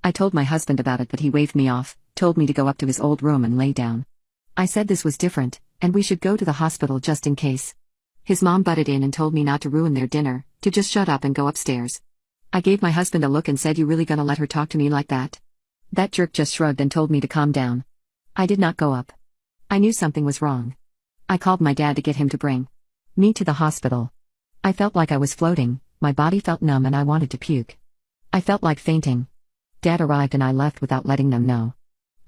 I told my husband about it but he waved me off, told me to go up to his old room and lay down. I said this was different, and we should go to the hospital just in case. His mom butted in and told me not to ruin their dinner, to just shut up and go upstairs. I gave my husband a look and said, "You really gonna let her talk to me like that?" That jerk just shrugged and told me to calm down. I did not go up. I knew something was wrong. I called my dad to get him to bring me to the hospital. I felt like I was floating, my body felt numb and I wanted to puke. I felt like fainting. Dad arrived and I left without letting them know.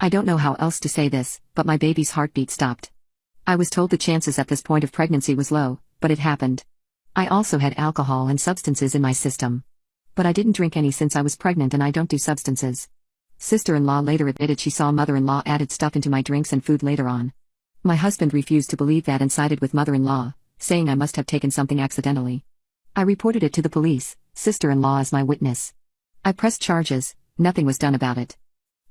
I don't know how else to say this, but my baby's heartbeat stopped. I was told the chances at this point of pregnancy was low, but it happened. I also had alcohol and substances in my system. But I didn't drink any since I was pregnant and I don't do substances. Sister-in-law later admitted she saw mother-in-law added stuff into my drinks and food later on. My husband refused to believe that and sided with mother-in-law, saying I must have taken something accidentally. I reported it to the police, sister-in-law as my witness. I pressed charges, nothing was done about it.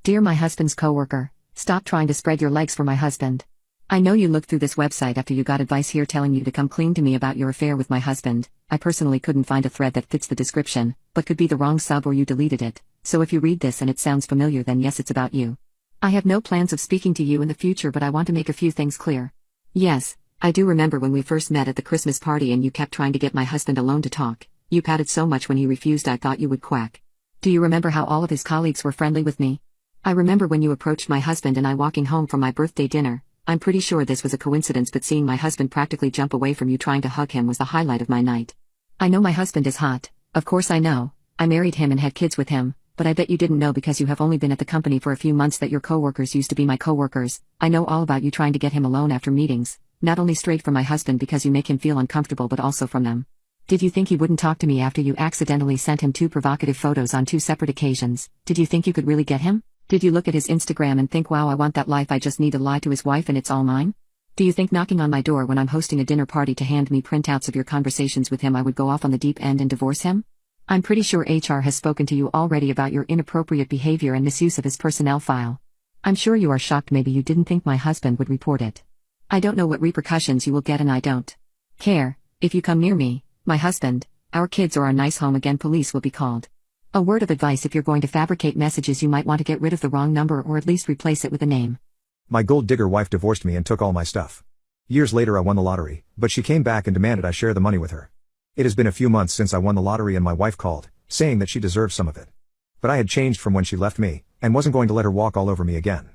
Dear my husband's coworker, stop trying to spread your legs for my husband. I know you looked through this website after you got advice here telling you to come clean to me about your affair with my husband. I personally couldn't find a thread that fits the description, but could be the wrong sub or you deleted it, so if you read this and it sounds familiar then yes it's about you. I have no plans of speaking to you in the future but I want to make a few things clear. Yes, I do remember when we first met at the Christmas party and you kept trying to get my husband alone to talk. You pouted so much when he refused I thought you would quack. Do you remember how all of his colleagues were friendly with me? I remember when you approached my husband and I walking home from my birthday dinner. I'm pretty sure this was a coincidence but seeing my husband practically jump away from you trying to hug him was the highlight of my night. I know my husband is hot, of course I know, I married him and had kids with him, but I bet you didn't know because you have only been at the company for a few months that your coworkers used to be my coworkers. I know all about you trying to get him alone after meetings, not only straight from my husband because you make him feel uncomfortable but also from them. Did you think he wouldn't talk to me after you accidentally sent him 2 provocative photos on 2 separate occasions? Did you think you could really get him? Did you look at his Instagram and think wow I want that life I just need to lie to his wife and it's all mine? Do you think knocking on my door when I'm hosting a dinner party to hand me printouts of your conversations with him I would go off on the deep end and divorce him? I'm pretty sure HR has spoken to you already about your inappropriate behavior and misuse of his personnel file. I'm sure you are shocked maybe you didn't think my husband would report it. I don't know what repercussions you will get and I don't care. If you come near me, my husband, our kids or our nice home again police will be called. A word of advice if you're going to fabricate messages you might want to get rid of the wrong number or at least replace it with a name. My gold digger wife divorced me and took all my stuff. Years later I won the lottery, but she came back and demanded I share the money with her. It has been a few months since I won the lottery and my wife called, saying that she deserved some of it. But I had changed from when she left me, and wasn't going to let her walk all over me again.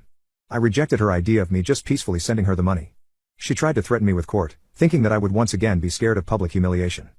I rejected her idea of me just peacefully sending her the money. She tried to threaten me with court, thinking that I would once again be scared of public humiliation.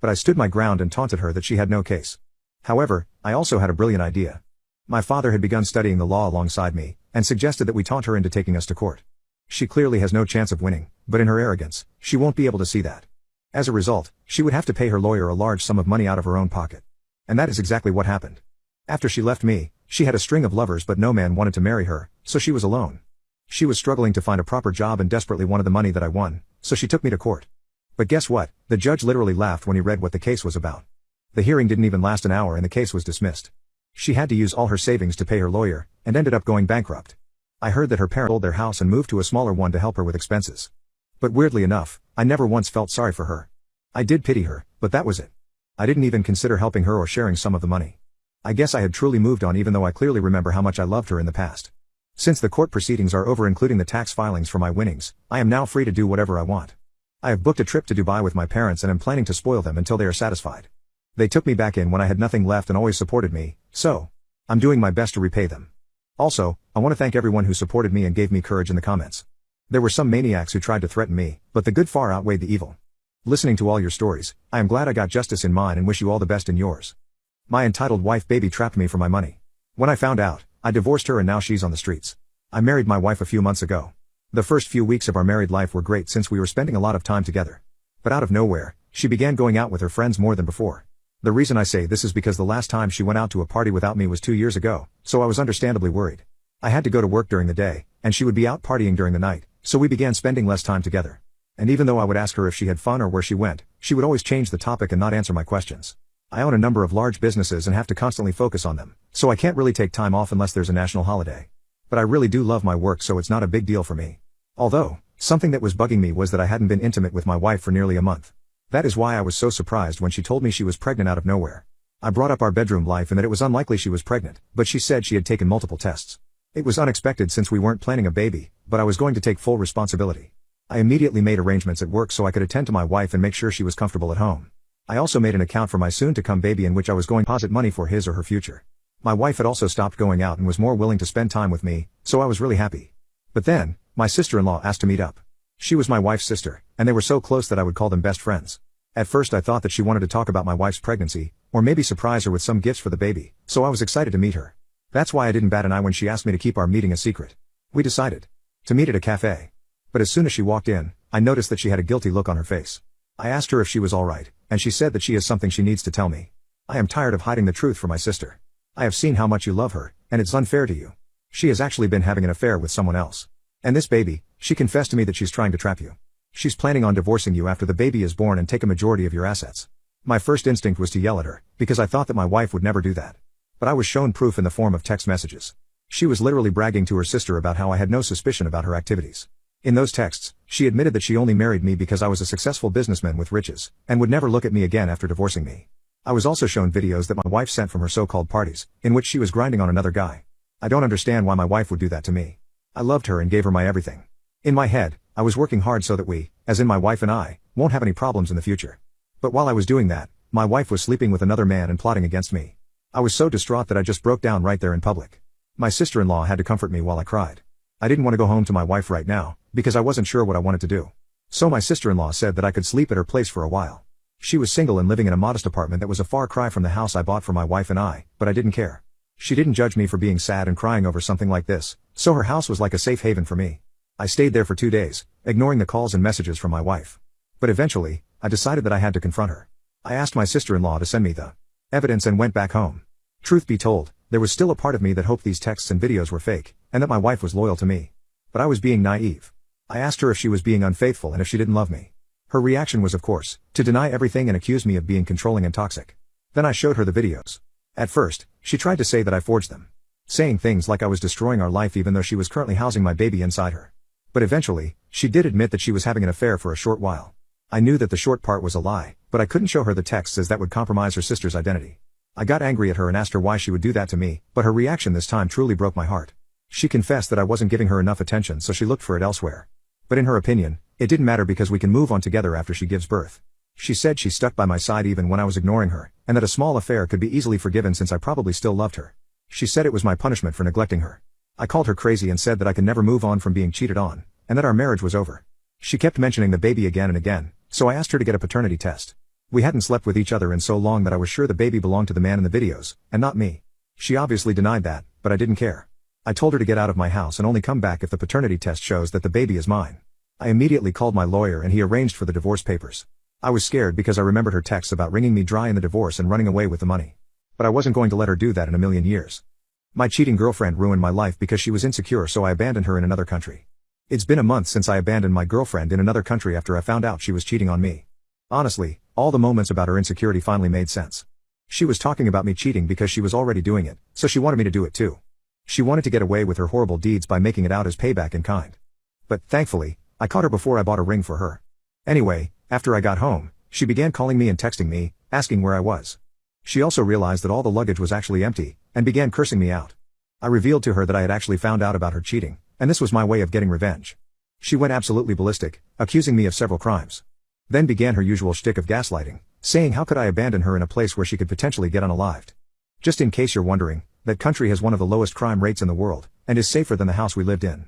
But I stood my ground and taunted her that she had no case. However, I also had a brilliant idea. My father had begun studying the law alongside me, and suggested that we taunt her into taking us to court. She clearly has no chance of winning, but in her arrogance, she won't be able to see that. As a result, she would have to pay her lawyer a large sum of money out of her own pocket. And that is exactly what happened. After she left me, she had a string of lovers but no man wanted to marry her, so she was alone. She was struggling to find a proper job and desperately wanted the money that I won, so she took me to court. But guess what? The judge literally laughed when he read what the case was about. The hearing didn't even last an hour and the case was dismissed. She had to use all her savings to pay her lawyer, and ended up going bankrupt. I heard that her parents sold their house and moved to a smaller one to help her with expenses. But weirdly enough, I never once felt sorry for her. I did pity her, but that was it. I didn't even consider helping her or sharing some of the money. I guess I had truly moved on even though I clearly remember how much I loved her in the past. Since the court proceedings are over including the tax filings for my winnings, I am now free to do whatever I want. I have booked a trip to Dubai with my parents and am planning to spoil them until they are satisfied. They took me back in when I had nothing left and always supported me, so I'm doing my best to repay them. Also, I want to thank everyone who supported me and gave me courage in the comments. There were some maniacs who tried to threaten me, but the good far outweighed the evil. Listening to all your stories, I am glad I got justice in mine and wish you all the best in yours. My entitled wife baby trapped me for my money. When I found out, I divorced her and now she's on the streets. I married my wife a few months ago. The first few weeks of our married life were great since we were spending a lot of time together. But out of nowhere, she began going out with her friends more than before. The reason I say this is because the last time she went out to a party without me was 2 years ago, so I was understandably worried. I had to go to work during the day, and she would be out partying during the night, so we began spending less time together. And even though I would ask her if she had fun or where she went, she would always change the topic and not answer my questions. I own a number of large businesses and have to constantly focus on them, so I can't really take time off unless there's a national holiday. But I really do love my work so it's not a big deal for me. Although, something that was bugging me was that I hadn't been intimate with my wife for nearly a month. That is why I was so surprised when she told me she was pregnant out of nowhere. I brought up our bedroom life and that it was unlikely she was pregnant, but she said she had taken multiple tests. It was unexpected since we weren't planning a baby, but I was going to take full responsibility. I immediately made arrangements at work so I could attend to my wife and make sure she was comfortable at home. I also made an account for my soon-to-come baby in which I was going to deposit money for his or her future. My wife had also stopped going out and was more willing to spend time with me, so I was really happy. But then, my sister-in-law asked to meet up. She was my wife's sister, and they were so close that I would call them best friends. At first I thought that she wanted to talk about my wife's pregnancy, or maybe surprise her with some gifts for the baby, so I was excited to meet her. That's why I didn't bat an eye when she asked me to keep our meeting a secret. We decided to meet at a cafe. But as soon as she walked in, I noticed that she had a guilty look on her face. I asked her if she was alright, and she said that she has something she needs to tell me. I am tired of hiding the truth from my sister. I have seen how much you love her, and it's unfair to you. She has actually been having an affair with someone else. And this baby, she confessed to me that she's trying to trap you. She's planning on divorcing you after the baby is born and take a majority of your assets. My first instinct was to yell at her, because I thought that my wife would never do that. But I was shown proof in the form of text messages. She was literally bragging to her sister about how I had no suspicion about her activities. In those texts, she admitted that she only married me because I was a successful businessman with riches, and would never look at me again after divorcing me. I was also shown videos that my wife sent from her so-called parties, in which she was grinding on another guy. I don't understand why my wife would do that to me. I loved her and gave her my everything. In my head, I was working hard so that we, as in my wife and I, won't have any problems in the future. But while I was doing that, my wife was sleeping with another man and plotting against me. I was so distraught that I just broke down right there in public. My sister-in-law had to comfort me while I cried. I didn't want to go home to my wife right now, because I wasn't sure what I wanted to do. So my sister-in-law said that I could sleep at her place for a while. She was single and living in a modest apartment that was a far cry from the house I bought for my wife and I, but I didn't care. She didn't judge me for being sad and crying over something like this, so her house was like a safe haven for me. I stayed there for 2 days, ignoring the calls and messages from my wife. But eventually, I decided that I had to confront her. I asked my sister-in-law to send me the evidence and went back home. Truth be told, there was still a part of me that hoped these texts and videos were fake, and that my wife was loyal to me. But I was being naive. I asked her if she was being unfaithful and if she didn't love me. Her reaction was, of course, to deny everything and accuse me of being controlling and toxic. Then I showed her the videos. At first, she tried to say that I forged them, saying things like I was destroying our life even though she was currently housing my baby inside her. But eventually, she did admit that she was having an affair for a short while. I knew that the short part was a lie, but I couldn't show her the texts as that would compromise her sister's identity. I got angry at her and asked her why she would do that to me, but her reaction this time truly broke my heart. She confessed that I wasn't giving her enough attention, so she looked for it elsewhere. But in her opinion, it didn't matter because we can move on together after she gives birth. She said she stuck by my side even when I was ignoring her, and that a small affair could be easily forgiven since I probably still loved her. She said it was my punishment for neglecting her. I called her crazy and said that I could never move on from being cheated on, and that our marriage was over. She kept mentioning the baby again and again, so I asked her to get a paternity test. We hadn't slept with each other in so long that I was sure the baby belonged to the man in the videos, and not me. She obviously denied that, but I didn't care. I told her to get out of my house and only come back if the paternity test shows that the baby is mine. I immediately called my lawyer and he arranged for the divorce papers. I was scared because I remembered her texts about wringing me dry in the divorce and running away with the money. But I wasn't going to let her do that in a million years. My cheating girlfriend ruined my life because she was insecure, so I abandoned her in another country. It's been a month since I abandoned my girlfriend in another country after I found out she was cheating on me. Honestly, all the moments about her insecurity finally made sense. She was talking about me cheating because she was already doing it, so she wanted me to do it too. She wanted to get away with her horrible deeds by making it out as payback in kind. But, thankfully, I caught her before I bought a ring for her. Anyway, after I got home, she began calling me and texting me, asking where I was. She also realized that all the luggage was actually empty, and began cursing me out. I revealed to her that I had actually found out about her cheating, and this was my way of getting revenge. She went absolutely ballistic, accusing me of several crimes. Then began her usual shtick of gaslighting, saying how could I abandon her in a place where she could potentially get unalived. Just in case you're wondering, that country has one of the lowest crime rates in the world, and is safer than the house we lived in.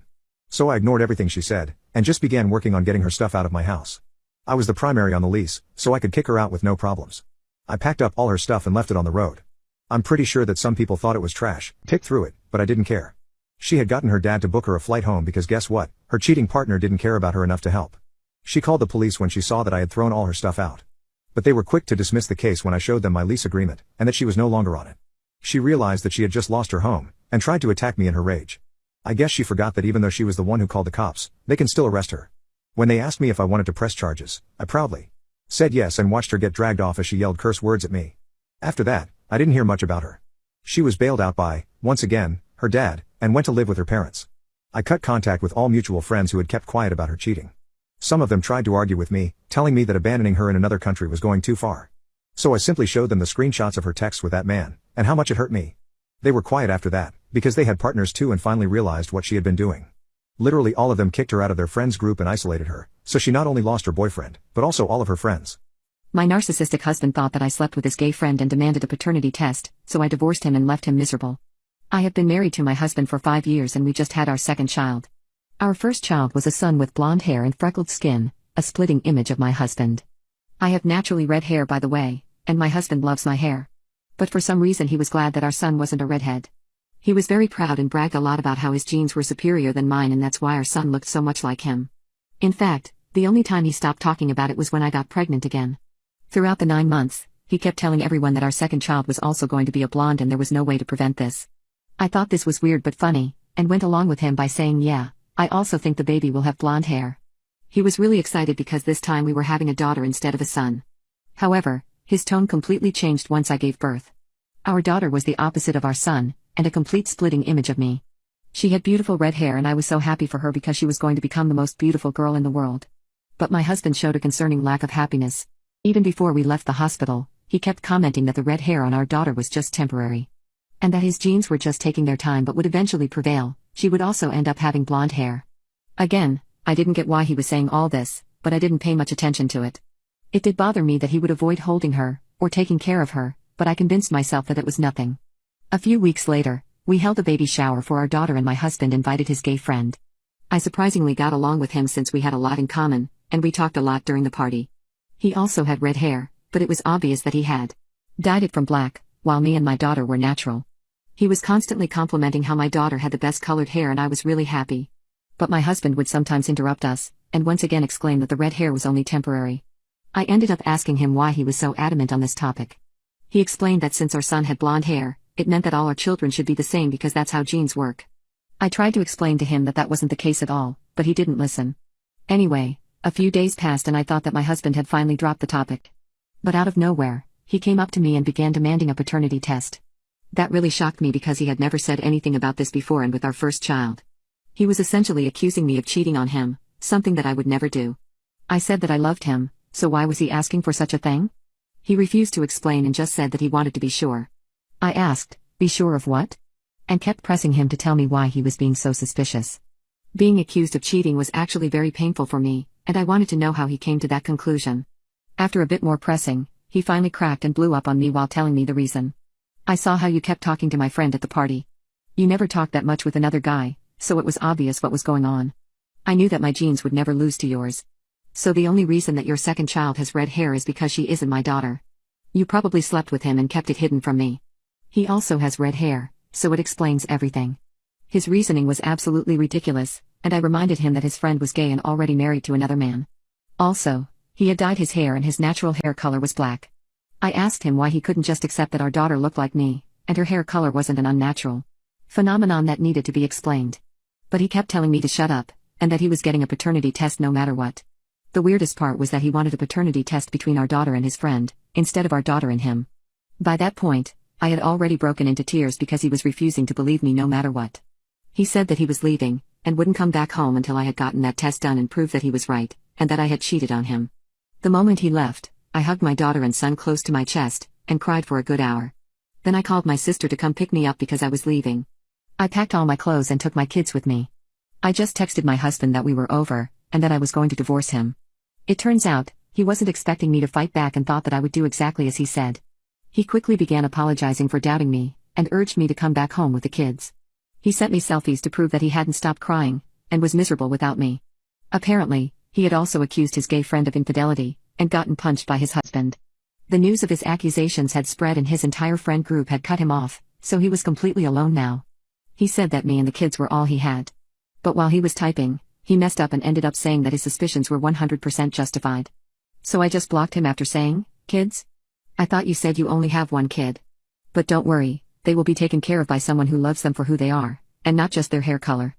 So I ignored everything she said, and just began working on getting her stuff out of my house. I was the primary on the lease, so I could kick her out with no problems. I packed up all her stuff and left it on the road. I'm pretty sure that some people thought it was trash, picked through it, but I didn't care. She had gotten her dad to book her a flight home because guess what, her cheating partner didn't care about her enough to help. She called the police when she saw that I had thrown all her stuff out. But they were quick to dismiss the case when I showed them my lease agreement, and that she was no longer on it. She realized that she had just lost her home, and tried to attack me in her rage. I guess she forgot that even though she was the one who called the cops, they can still arrest her. When they asked me if I wanted to press charges, I proudly said yes and watched her get dragged off as she yelled curse words at me. After that, I didn't hear much about her. She was bailed out by, once again, her dad, and went to live with her parents. I cut contact with all mutual friends who had kept quiet about her cheating. Some of them tried to argue with me, telling me that abandoning her in another country was going too far. So I simply showed them the screenshots of her texts with that man, and how much it hurt me. They were quiet after that, because they had partners too and finally realized what she had been doing. Literally all of them kicked her out of their friends group and isolated her, so she not only lost her boyfriend, but also all of her friends. My narcissistic husband thought that I slept with his gay friend and demanded a paternity test, so I divorced him and left him miserable. I have been married to my husband for 5 years and we just had our second child. Our first child was a son with blonde hair and freckled skin, a splitting image of my husband. I have naturally red hair, by the way, and my husband loves my hair. But for some reason he was glad that our son wasn't a redhead. He was very proud and bragged a lot about how his genes were superior than mine, and that's why our son looked so much like him. In fact, the only time he stopped talking about it was when I got pregnant again. Throughout the 9 months, he kept telling everyone that our second child was also going to be a blonde and there was no way to prevent this. I thought this was weird but funny, and went along with him by saying, yeah, I also think the baby will have blonde hair. He was really excited because this time we were having a daughter instead of a son. However, his tone completely changed once I gave birth. Our daughter was the opposite of our son, and a complete splitting image of me. She had beautiful red hair and I was so happy for her because she was going to become the most beautiful girl in the world. But my husband showed a concerning lack of happiness. Even before we left the hospital, he kept commenting that the red hair on our daughter was just temporary. And that his genes were just taking their time but would eventually prevail. She would also end up having blonde hair. Again, I didn't get why he was saying all this, but I didn't pay much attention to it. It did bother me that he would avoid holding her, or taking care of her, but I convinced myself that it was nothing. A few weeks later, we held a baby shower for our daughter and my husband invited his gay friend. I surprisingly got along with him since we had a lot in common, and we talked a lot during the party. He also had red hair, but it was obvious that he had dyed it from black, while me and my daughter were natural. He was constantly complimenting how my daughter had the best colored hair and I was really happy. But my husband would sometimes interrupt us, and once again exclaim that the red hair was only temporary. I ended up asking him why he was so adamant on this topic. He explained that since our son had blonde hair, it meant that all our children should be the same because that's how genes work. I tried to explain to him that that wasn't the case at all, but he didn't listen. Anyway, a few days passed and I thought that my husband had finally dropped the topic. But out of nowhere, he came up to me and began demanding a paternity test. That really shocked me because he had never said anything about this before, and with our first child. He was essentially accusing me of cheating on him, something that I would never do. I said that I loved him, so why was he asking for such a thing? He refused to explain and just said that he wanted to be sure. I asked, be sure of what? And kept pressing him to tell me why he was being so suspicious. Being accused of cheating was actually very painful for me, and I wanted to know how he came to that conclusion. After a bit more pressing, he finally cracked and blew up on me while telling me the reason. I saw how you kept talking to my friend at the party. You never talked that much with another guy, so it was obvious what was going on. I knew that my genes would never lose to yours. So the only reason that your second child has red hair is because she isn't my daughter. You probably slept with him and kept it hidden from me. He also has red hair, so it explains everything. His reasoning was absolutely ridiculous, and I reminded him that his friend was gay and already married to another man. Also, he had dyed his hair and his natural hair color was black. I asked him why he couldn't just accept that our daughter looked like me, and her hair color wasn't an unnatural phenomenon that needed to be explained. But he kept telling me to shut up, and that he was getting a paternity test no matter what. The weirdest part was that he wanted a paternity test between our daughter and his friend, instead of our daughter and him. By that point, I had already broken into tears because he was refusing to believe me no matter what. He said that he was leaving, and wouldn't come back home until I had gotten that test done and proved that he was right, and that I had cheated on him. The moment he left, I hugged my daughter and son close to my chest, and cried for a good hour. Then I called my sister to come pick me up because I was leaving. I packed all my clothes and took my kids with me. I just texted my husband that we were over, and that I was going to divorce him. It turns out, he wasn't expecting me to fight back and thought that I would do exactly as he said. He quickly began apologizing for doubting me, and urged me to come back home with the kids. He sent me selfies to prove that he hadn't stopped crying, and was miserable without me. Apparently, he had also accused his gay friend of infidelity, and gotten punched by his husband. The news of his accusations had spread and his entire friend group had cut him off, so he was completely alone now. He said that me and the kids were all he had. But while he was typing, he messed up and ended up saying that his suspicions were 100% justified. So I just blocked him after saying, "Kids? I thought you said you only have one kid. But don't worry, they will be taken care of by someone who loves them for who they are, and not just their hair color."